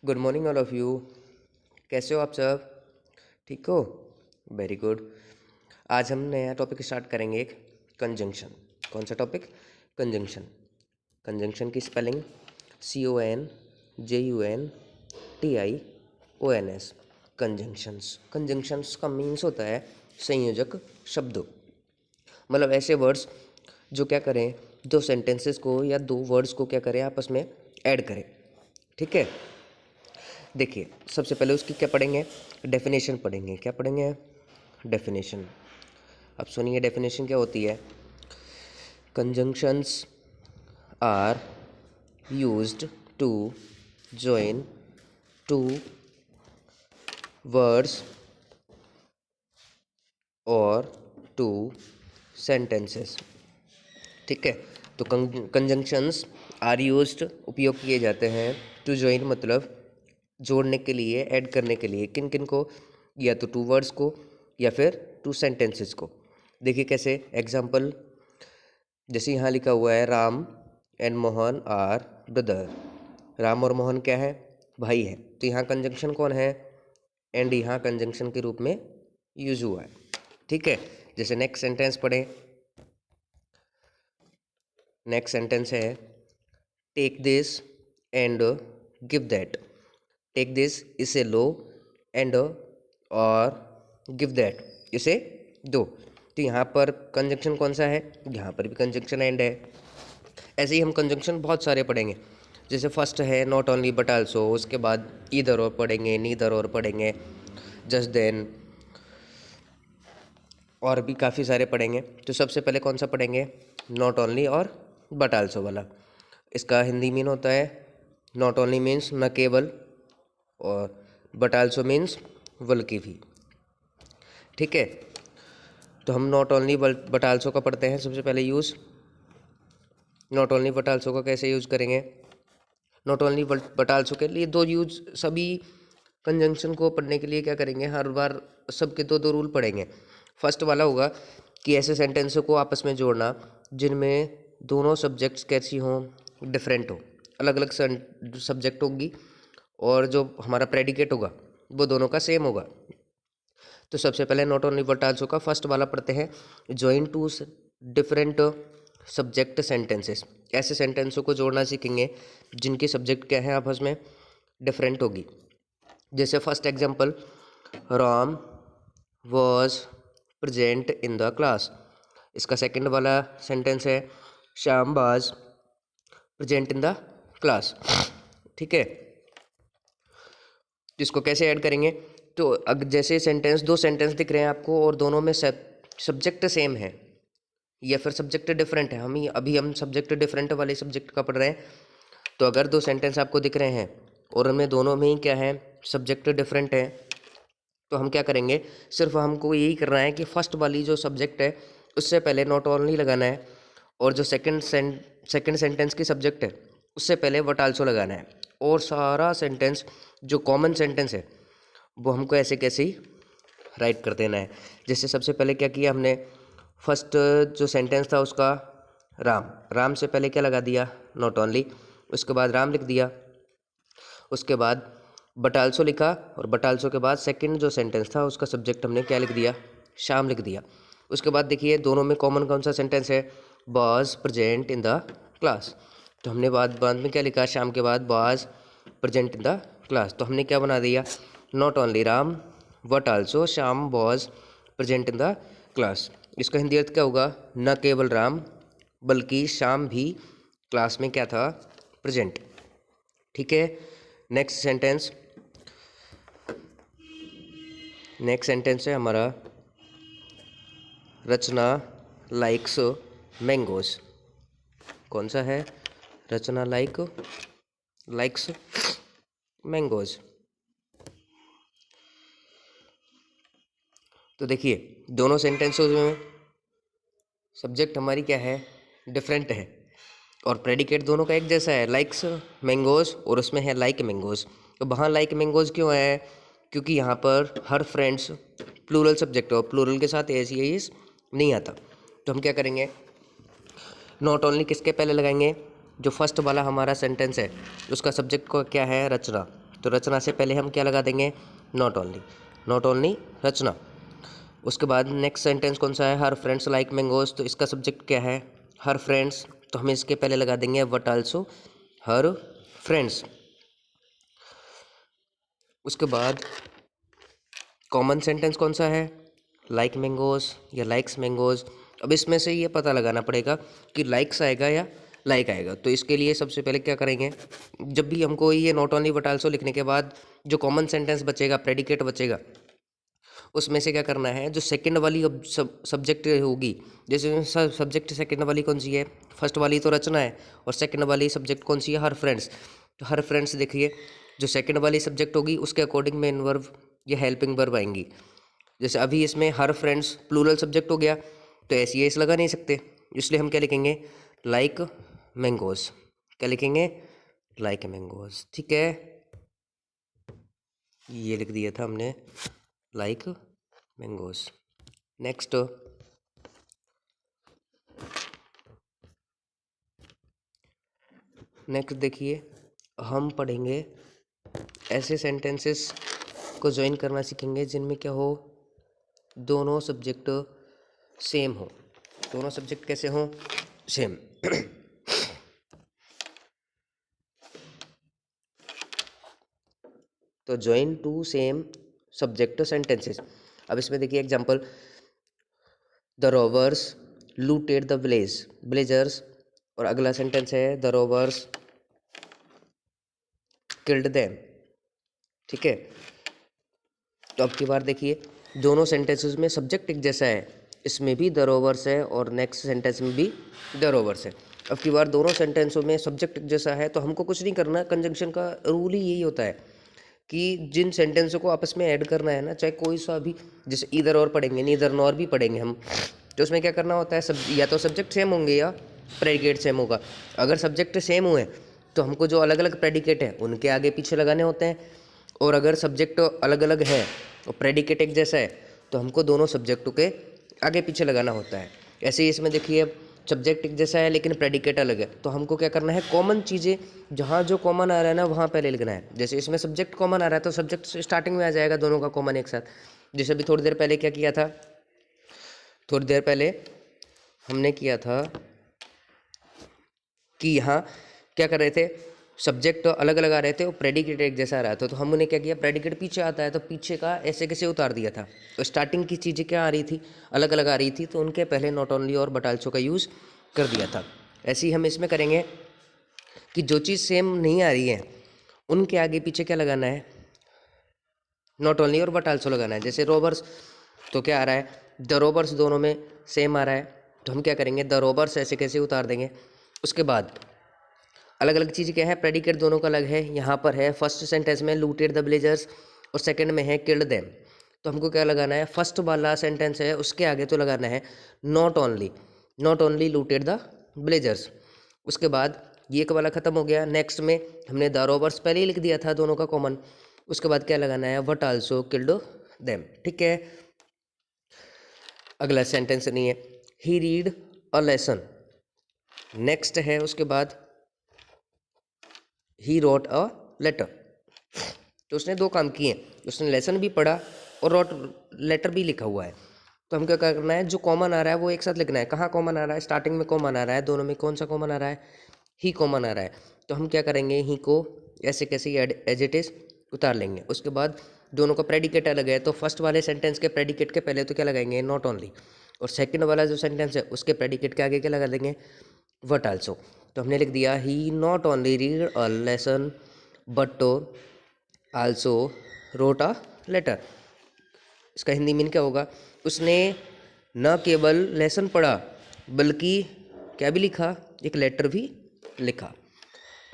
Good morning all of you. कैसे हो आप सब? ठीक हो? Very good. आज हम नया टॉपिक स्टार्ट करेंगे, एक कंजंक्शन। कौन सा टॉपिक? कंजंक्शन। कंजंक्शन की स्पेलिंग CONJUNTIONS। कंजंक्शंस। कंजंक्शंस का मीन्स होता है संयोजक शब्दों। मतलब ऐसे वर्ड्स जो क्या करें, दो सेंटेंसेस को या दो वर्ड्स को क्या करें, आपस में ऐड करें। ठीक है, देखिए सबसे पहले उसकी क्या पढ़ेंगे, डेफिनेशन पढ़ेंगे। क्या पढ़ेंगे? डेफिनेशन। अब सुनिए डेफिनेशन क्या होती है। Conjunctions are used to join two words और टू सेंटेंसेस। ठीक है, तो कंजंक्शंस आर यूज्ड उपयोग किए जाते हैं, टू जॉइन मतलब जोड़ने के लिए, ऐड करने के लिए। किन किन को? या तो टू वर्ड्स को या फिर टू सेंटेंसेस को। देखिए कैसे, एग्जाम्पल जैसे यहाँ लिखा हुआ है, Ram and Mohan are brother. Ram और मोहन क्या है? भाई है। तो यहाँ कंजंक्शन कौन है? एंड यहाँ कंजंक्शन के रूप में यूज हुआ है। ठीक है, जैसे नेक्स्ट सेंटेंस पढ़ें। नेक्स्ट सेंटेंस है take this and give that. Take this इसे लो, एंड और गिव दैट इसे दो। तो यहाँ पर कंजंक्शन कौन सा है? यहाँ पर भी कंजंक्शन एंड है। ऐसे ही हम कंजंक्शन बहुत सारे पढ़ेंगे। जैसे फर्स्ट है नॉट ओनली बट आल्सो, उसके बाद ईदर और पढ़ेंगे, नीदर और पढ़ेंगे, जस्ट देन, और भी काफ़ी सारे पढ़ेंगे। तो सबसे पहले कौन सा पढ़ेंगे? नॉट ओनली और बट आल्सो वाला। इसका हिंदी मीन होता है, नॉट ओनली मीन्स न केवल, और बट आल्सो मीन्स बल्कि भी। ठीक है, तो हम नॉट ओनली बट आल्सो का पढ़ते हैं सबसे पहले use. Not only but also का कैसे यूज़ करेंगे? नॉट ओनली बट आल्सो के लिए दो यूज, सभी कंजंक्शन को पढ़ने के लिए क्या करेंगे, हर बार सबके दो दो रूल पढ़ेंगे। फर्स्ट वाला होगा कि ऐसे सेंटेंसों को आपस में जोड़ना जिनमें दोनों सब्जेक्ट्स कैसी हों, डिफरेंट हो, अलग अलग सब्जेक्ट होगी, और जो हमारा प्रेडिकेट होगा वो दोनों का सेम होगा। तो सबसे पहले नॉट ओनली बट आल्सो का फर्स्ट वाला पढ़ते हैं, join two different subject sentences. ऐसे सेंटेंसों को जोड़ना सीखेंगे जिनकी सब्जेक्ट क्या है, आपस में डिफरेंट होगी। जैसे first example, Ram was present in the class. इसका सेकंड वाला सेंटेंस है Shyam was present in the class. ठीक है, तो इसको कैसे ऐड करेंगे? तो अगर जैसे सेंटेंस, दो सेंटेंस दिख रहे हैं आपको और दोनों में सब्जेक्ट सेम है या फिर सब्जेक्ट डिफरेंट है, हम सब्जेक्ट डिफरेंट वाले सब्जेक्ट का पढ़ रहे हैं। तो अगर दो सेंटेंस आपको दिख रहे हैं और उनमें दोनों में ही क्या है, सब्जेक्ट डिफरेंट है, तो हम क्या करेंगे, सिर्फ हमको यही करना है कि फर्स्ट वाली जो सब्जेक्ट है उससे पहले नॉट ओनली लगाना है, और जो सेकंड सेंटेंस की सब्जेक्ट है उससे पहले व्हाट आल्सो लगाना है, और सारा सेंटेंस जो कॉमन सेंटेंस है वो हमको ऐसे कैसे ही राइट कर देना है। जैसे सबसे पहले क्या किया हमने, फर्स्ट जो सेंटेंस था उसका राम, राम से पहले क्या लगा दिया, नॉट ओनली, उसके बाद राम लिख दिया, उसके बाद बट आल्सो लिखा, और बट आल्सो के बाद सेकंड जो सेंटेंस था उसका सब्जेक्ट हमने क्या लिख दिया, शाम लिख दिया। उसके बाद देखिए दोनों में कॉमन कौन सा सेंटेंस है, was present in the class. तो हमने बाद में क्या लिखा, शाम के बाद was present in the class. तो हमने क्या बना दिया, not only Ram but also Shyam was present in the class. इसका हिंदी अर्थ क्या होगा, न केवल राम बल्कि श्याम भी क्लास में क्या था, प्रेजेंट। ठीक है, नेक्स्ट सेंटेंस। नेक्स्ट सेंटेंस है हमारा, रचना लाइक्स मैंगोज। कौन सा है? रचना लाइक्स मैंगोज। तो देखिए दोनों सेंटेंसों में सब्जेक्ट हमारी क्या है, डिफरेंट है, और प्रेडिकेट दोनों का एक जैसा है, लाइक्स मैंगोज, और उसमें है लाइक मैंगोज। तो वहाँ लाइक मैंगोज क्यों है? क्योंकि यहाँ पर हर फ्रेंड्स प्लूरल सब्जेक्ट है, और प्लूरल के साथ एस नहीं आता। तो हम क्या करेंगे, नॉट ओनली किसके पहले लगाएंगे, जो फर्स्ट वाला हमारा सेंटेंस है उसका सब्जेक्ट को क्या है, रचना। तो रचना से पहले हम क्या लगा देंगे, नॉट ओनली, नॉट ओनली रचना। उसके बाद नेक्स्ट सेंटेंस कौन सा है, हर फ्रेंड्स लाइक मैंगोज, तो इसका सब्जेक्ट क्या है, हर फ्रेंड्स, तो हम इसके पहले लगा देंगे व्हाट आल्सो, हर फ्रेंड्स। उसके बाद कॉमन सेंटेंस कौन सा है, लाइक मैंगोज या लाइक्स मैंगोज। अब इसमें से ये पता लगाना पड़ेगा कि लाइक्स आएगा या लाइक आएगा। तो इसके लिए सबसे पहले क्या करेंगे, जब भी हमको ये नॉट ओनली बट आल्सो लिखने के बाद जो कॉमन सेंटेंस बचेगा, प्रेडिकेट बचेगा, उसमें से क्या करना है, जो सेकंड वाली अब सब्जेक्ट होगी, जैसे सब्जेक्ट सेकंड वाली कौन सी है, फर्स्ट वाली तो रचना है, और सेकंड वाली सब्जेक्ट कौन सी है, हर फ्रेंड्स। तो हर फ्रेंड्स देखिए, जो सेकंड वाली सब्जेक्ट होगी उसके अकॉर्डिंग मेन वर्ब या हेल्पिंग वर्ब आएंगी। जैसे अभी इसमें हर फ्रेंड्स प्लूरल सब्जेक्ट हो गया, तो ऐसी एस लगा नहीं सकते, इसलिए हम क्या लिखेंगे, लाइक मैंगोज। क्या लिखेंगे, लाइक मैंगोज। ठीक है, ये लिख दिया था हमने, लाइक मैंगोज। नेक्स्ट, देखिए हम पढ़ेंगे ऐसे सेंटेंसेस को ज्वाइन करना सीखेंगे जिनमें क्या हो, दोनों सब्जेक्ट सेम हो। दोनों सब्जेक्ट कैसे हों, सेम। तो join two same subject sentences. अब इसमें देखिए example, the robbers looted the villagers, और अगला सेंटेंस है द रोवर्स किल्ड देम। ठीक है, तो अब की बार देखिए दोनों सेंटेंसेस में सब्जेक्ट एक जैसा है, इसमें भी द रोवर्स है और नेक्स्ट सेंटेंस में भी द रोवर्स है। अब की बार दोनों सेंटेंसों में सब्जेक्ट एक जैसा है, तो हमको कुछ नहीं करना। कंजंक्शन का रूल ही यही होता है कि जिन सेंटेंसों को आपस में ऐड करना है ना, चाहे कोई सा भी, जैसे इधर और पढ़ेंगे, नीदर नॉर भी पढ़ेंगे हम, तो उसमें क्या करना होता है, सब या तो सब्जेक्ट सेम होंगे या प्रेडिकेट सेम होगा। अगर सब्जेक्ट सेम हुए तो हमको जो अलग अलग प्रेडिकेट है उनके आगे पीछे लगाने होते हैं, और अगर सब्जेक्ट अलग अलग है और प्रेडिकेट एक जैसा है तो हमको दोनों सब्जेक्टों के आगे पीछे लगाना होता है। ऐसे ही इसमें देखिए सब्जेक्ट एक जैसा है लेकिन प्रेडिकेट अलग है, तो हमको क्या करना है, कॉमन चीज़ें जहाँ जो कॉमन आ रहा है ना वहाँ पहले लिखना है। जैसे इसमें सब्जेक्ट कॉमन आ रहा है तो सब्जेक्ट स्टार्टिंग में आ जाएगा दोनों का कॉमन एक साथ। जैसे अभी थोड़ी देर पहले क्या किया था, थोड़ी देर पहले हमने किया था कि यहाँ क्या कर रहे थे, सब्जेक्ट तो अलग अलग आ रहे थे और प्रेडिकेट एक जैसा आ रहा था, तो हमने क्या किया, प्रेडिकेट पीछे आता है तो पीछे का ऐसे कैसे उतार दिया था। तो स्टार्टिंग की चीज़ें क्या आ रही थी, अलग अलग आ रही थी, तो उनके पहले नॉट ओनली और बट आल्सो का यूज़ कर दिया था। ऐसे ही हम इसमें करेंगे कि जो चीज़ सेम नहीं आ रही है उनके आगे पीछे क्या लगाना है, नॉट ओनली और बट आल्सो लगाना है। जैसे रोबर्स, तो क्या आ रहा है, द रोबर्स दोनों में सेम आ रहा है, तो हम क्या करेंगे, द रोबर्स ऐसे कैसे उतार देंगे। उसके बाद अलग अलग चीज़ क्या है, प्रेडिकेट दोनों का अलग है। यहाँ पर है फर्स्ट सेंटेंस में लूटेड द विलेजर्स और सेकंड में है किल्ड देम, तो हमको क्या लगाना है, फर्स्ट वाला सेंटेंस है उसके आगे तो लगाना है not only looted the villagers. उसके बाद ये एक वाला खत्म हो गया, नेक्स्ट में हमने द रोबर्स पहले ही लिख दिया था दोनों का कॉमन। उसके बाद क्या लगाना है, व्हाट आल्सो किल्ड देम। ठीक है, अगला सेंटेंस नहीं है, ही रीड अ लेसन। नेक्स्ट है उसके बाद ही रोट अ लेटर, तो उसने दो काम किए, उसने लेसन भी पढ़ा और रोट लेटर भी लिखा हुआ है। तो हम क्या करना है, जो कॉमन आ रहा है वो एक साथ लिखना है। कहाँ कॉमन आ रहा है, स्टार्टिंग में कॉमन आ रहा है, दोनों में कौन सा कॉमन आ रहा है, ही कॉमन आ रहा है, तो हम क्या करेंगे, ही को ऐसे कैसे एज इट इज उतार लेंगे। उसके बाद दोनों का प्रेडिकेट अलग है, तो फर्स्ट वाले सेंटेंस के प्रेडिकेट के पहले तो क्या लगाएंगे, नॉट ओनली, और सेकंड वाला जो सेंटेंस है उसके प्रेडिकेट के आगे क्या लगा देंगे, व्हाट आल्सो। तो हमने लिख दिया, he not only read a lesson but also wrote a letter. इसका हिंदी मीन क्या होगा, उसने न केवल लेसन पढ़ा बल्कि क्या भी लिखा, एक लेटर भी लिखा।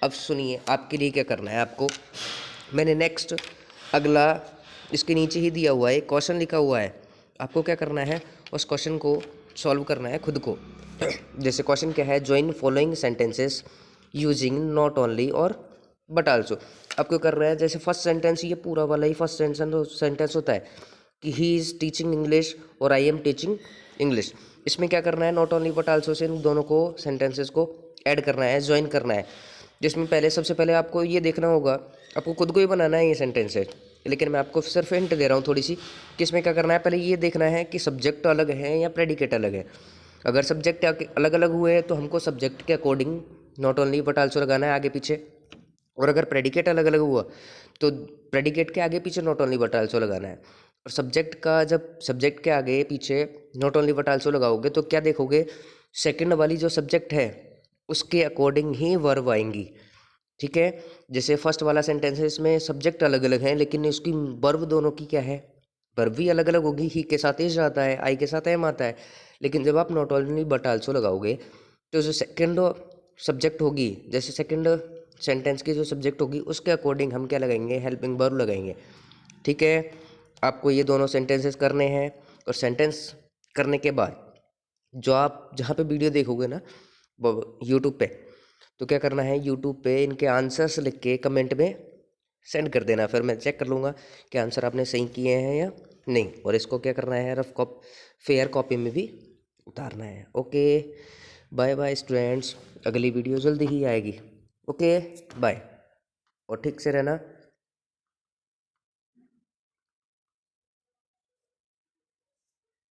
अब सुनिए आपके लिए क्या करना है, आपको मैंने नेक्स्ट अगला इसके नीचे ही दिया हुआ है, क्वेश्चन लिखा हुआ है, आपको क्या करना है, उस क्वेश्चन को सॉल्व करना है खुद को। जैसे क्वेश्चन क्या है, join following sentences using not only और बट आल्सो। आपको करना है, जैसे फर्स्ट सेंटेंस, ये पूरा वाला ही फर्स्ट सेंटेंस होता है कि ही इज़ टीचिंग इंग्लिश और आई एम टीचिंग इंग्लिश। इसमें क्या करना है, not only but also say इन दोनों को सेंटेंसेस को ऐड करना है, ज्वाइन करना है। जिसमें पहले सबसे पहले आपको ये देखना होगा, आपको खुद को ही बनाना है ये सेंटेंस है, लेकिन मैं आपको सिर्फ हिंट दे रहा हूँ थोड़ी सी कि इसमें क्या करना है। पहले ये देखना है कि सब्जेक्ट अलग है या प्रेडिकेट अलग है। अगर सब्जेक्ट अलग अलग हुए हैं तो हमको सब्जेक्ट के according not only but also लगाना है आगे पीछे, और अगर प्रेडिकेट अलग अलग हुआ तो प्रेडिकेट के आगे पीछे नॉट ओनली बट आल्सो लगाना है। और सब्जेक्ट का जब सब्जेक्ट के आगे पीछे नॉट ओनली बट आल्सो लगाओगे तो क्या देखोगे, सेकंड वाली जो सब्जेक्ट है उसके अकॉर्डिंग ही वर्ब आएंगी। ठीक है, जैसे फर्स्ट वाला सेंटेंस है, इसमें सब्जेक्ट अलग अलग है लेकिन उसकी वर्ब दोनों की क्या है, वर्ब भी अलग अलग होगी। ही के साथ इज आता है, आई के साथ एम आता है, लेकिन जब आप नॉट ओनली बट आल्सो लगाओगे तो जो सेकंड सब्जेक्ट होगी, जैसे सेकंड सेंटेंस की जो सब्जेक्ट होगी उसके अकॉर्डिंग हम क्या लगाएंगे, हेल्पिंग वर्ब लगाएंगे। ठीक है, आपको ये दोनों सेंटेंसेस करने हैं, और सेंटेंस करने के बाद जो आप जहाँ पे वीडियो देखोगे ना यूट्यूब पे, तो क्या करना है, यूट्यूब पे इनके आंसर्स लिख के कमेंट में सेंड कर देना, फिर मैं चेक कर लूँगा कि आंसर आपने सही किए हैं या नहीं, और इसको क्या करना है, रफ फेयर कॉपी में भी उतारना है। ओके, बाय बाय स्टूडेंट्स, अगली वीडियो जल्दी ही आएगी। ओके बाय, और ठीक से रहना।